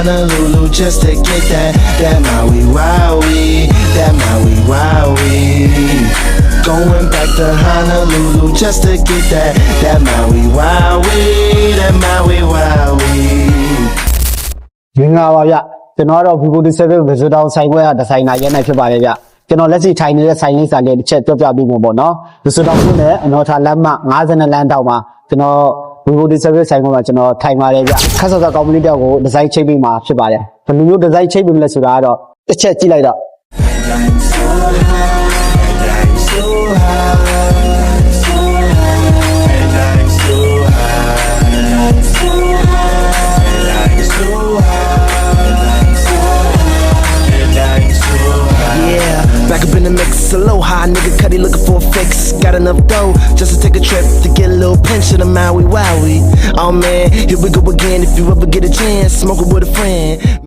Honolulu just to get that Maui Wowie, that Maui Wowie. Going back to Honolulu just to get that Maui Wowie, that Maui Wowie. မင်္ဂလာပါဗျကျွန်တော်တော့ Vivo D7 Resort ဆိုင်ခွဲကဒီဇိုင်နာရဲနိုင်ဖြစ်ပါတယ်ဗျကျွန်တော်လက်ရှိထိုင်နေတဲ့ဆိုင်လေးစာလေးတစ်ချက်ပြောပြပေးမှာပေါ့နော် Resort ကိုလည်းအနော်ထားလမ်းမ50လမ်းတောက်မှာကျွန်တော် Vivo D7 ဆိုင်ခွဲမှာကျွန်တော်ထိုင်ပါတယ်ဗျခက်ဆော့ဆော့ကောင်းမလေးတောက်ကိုဒီဇိုင်းချိတ်ပြီးမှာဖြစ်ပါတယ်ဘယ်လိုမျိုးဒီဇိုင်းချိတ်ပြီးမလဲဆိုတာကတော့တစ်ချက်ကြည့်လိုက်တော့Back up in the mix, aloha, nigga cutty looking for a fix. Got enough dough just to take a trip to get a little pinch of the Maui Wowie. Oh man, here we go again. If you ever get a chance, smoke it with a friend.